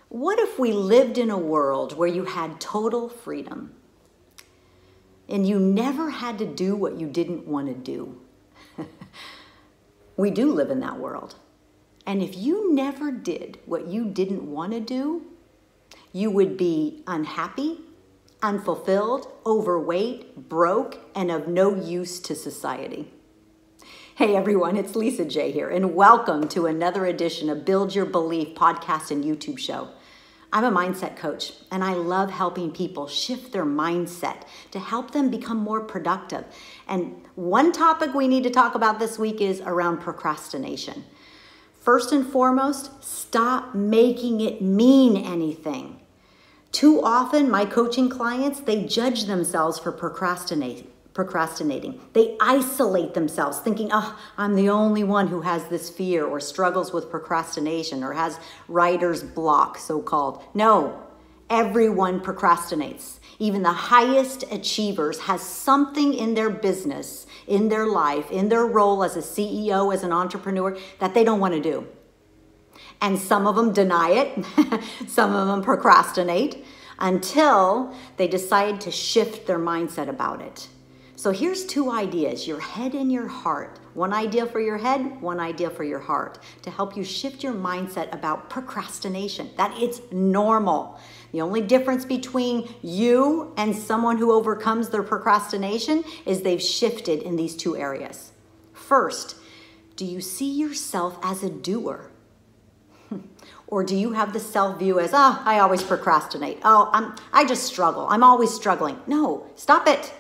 What if we lived in a world where you had total freedom and you never had to do what you didn't want to do? We do live in that world. And if you never did what you didn't want to do, you would be unhappy, unfulfilled, overweight, broke, and of no use to society. Hey everyone, it's Lisa J here, and welcome to another edition of Build Your Belief podcast and YouTube show. I'm a mindset coach, and I love helping people shift their mindset to help them become more productive. And one topic we need to talk about this week is around procrastination. First and foremost, stop making it mean anything. Too often, my coaching clients, they judge themselves for procrastinating. They isolate themselves thinking, oh, I'm the only one who has this fear or struggles with procrastination or has writer's block, so-called. No, everyone procrastinates. Even the highest achievers has something in their business, in their life, in their role as a CEO, as an entrepreneur, that they don't want to do. And some of them deny it. Some of them procrastinate until they decide to shift their mindset about it. So here's two ideas, your head and your heart. One idea for your head, one idea for your heart, to help you shift your mindset about procrastination, that it's normal. The only difference between you and someone who overcomes their procrastination is they've shifted in these two areas. First, do you see yourself as a doer? Or do you have the self-view as, oh, I always procrastinate. Oh, I just struggle. I'm always struggling. No, stop it.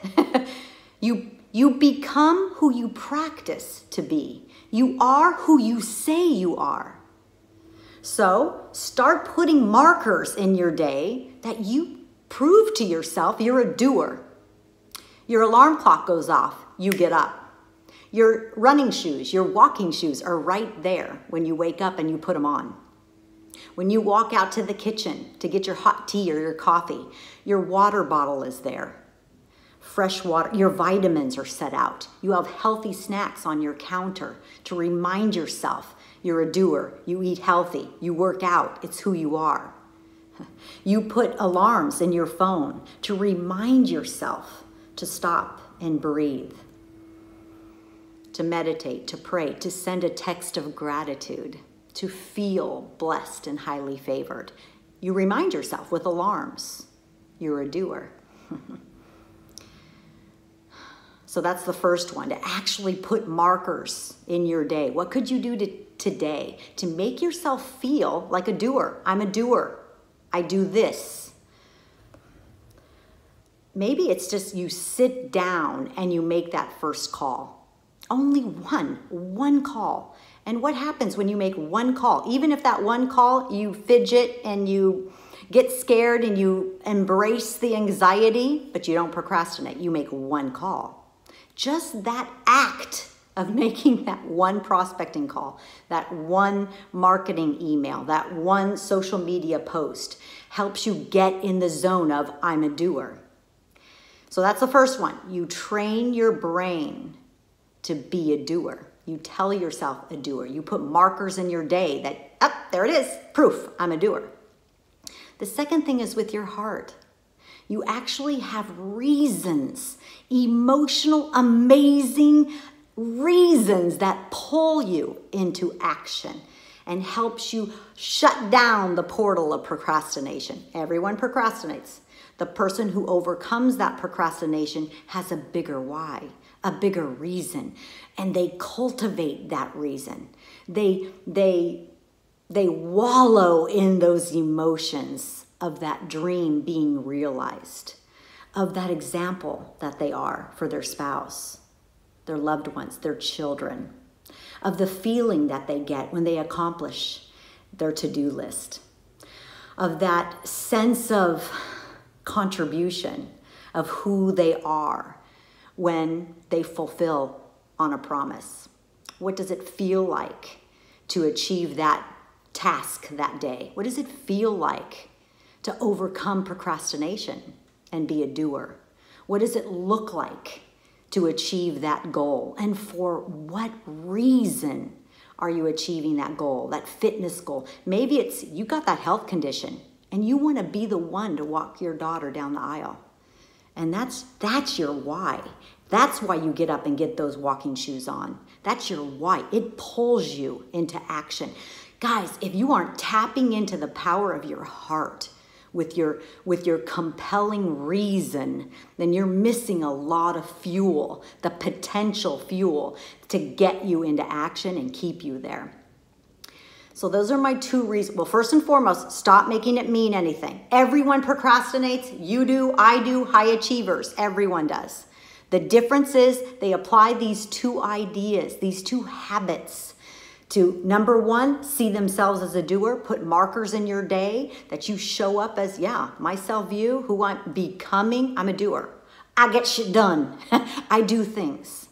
You become who you practice to be. You are who you say you are. So start putting markers in your day that you prove to yourself you're a doer. Your alarm clock goes off, you get up. Your running shoes, your walking shoes are right there when you wake up and you put them on. When you walk out to the kitchen to get your hot tea or your coffee, your water bottle is there. Fresh water, your vitamins are set out. You have healthy snacks on your counter to remind yourself you're a doer. You eat healthy. You work out. It's who you are. You put alarms in your phone to remind yourself to stop and breathe, to meditate, to pray, to send a text of gratitude, to feel blessed and highly favored. You remind yourself with alarms. You're a doer. So that's the first one, to actually put markers in your day. What could you do today to make yourself feel like a doer? I'm a doer. I do this. Maybe it's just you sit down and you make that first call. Only one call. And what happens when you make one call? Even if that one call, you fidget and you get scared and you embrace the anxiety, but you don't procrastinate. You make one call. Just that act of making that one prospecting call, that one marketing email, that one social media post helps you get in the zone of I'm a doer. So that's the first one. You train your brain to be a doer. You tell yourself a doer. You put markers in your day that, there it is, proof, I'm a doer. The second thing is with your heart. You actually have reasons, emotional, amazing reasons that pull you into action and helps you shut down the portal of procrastination. Everyone procrastinates. The person who overcomes that procrastination has a bigger why, a bigger reason, and they cultivate that reason. They wallow in those emotions of that dream being realized, of that example that they are for their spouse, their loved ones, their children, of the feeling that they get when they accomplish their to-do list, of that sense of contribution of who they are when they fulfill on a promise. What does it feel like to achieve that task that day? What does it feel like to overcome procrastination and be a doer? What does it look like to achieve that goal? And for what reason are you achieving that goal, that fitness goal? Maybe it's you got that health condition and you want to be the one to walk your daughter down the aisle. And that's your why. That's why you get up and get those walking shoes on. That's your why. It pulls you into action. Guys, if you aren't tapping into the power of your heart with your compelling reason, then you're missing a lot of fuel, the potential fuel to get you into action and keep you there. So those are my 2 reasons. Well, first and foremost, stop making it mean anything. Everyone procrastinates. You do, I do, high achievers. Everyone does. The difference is they apply these 2 ideas, these 2 habits to, number 1, see themselves as a doer, put markers in your day that you show up as, my self-view, who I'm becoming, I'm a doer. I get shit done. I do things.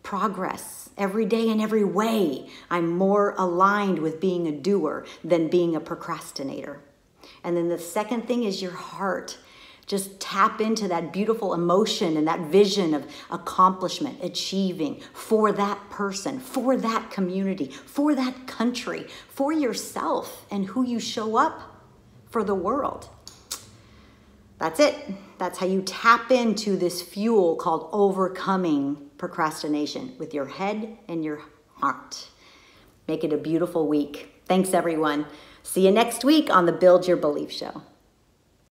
Progress every day in every way. I'm more aligned with being a doer than being a procrastinator. And then the second thing is your heart. Just tap into that beautiful emotion and that vision of accomplishment, achieving for that person, for that community, for that country, for yourself and who you show up for the world. That's it. That's how you tap into this fuel called overcoming procrastination with your head and your heart. Make it a beautiful week. Thanks, everyone. See you next week on the Build Your Belief Show.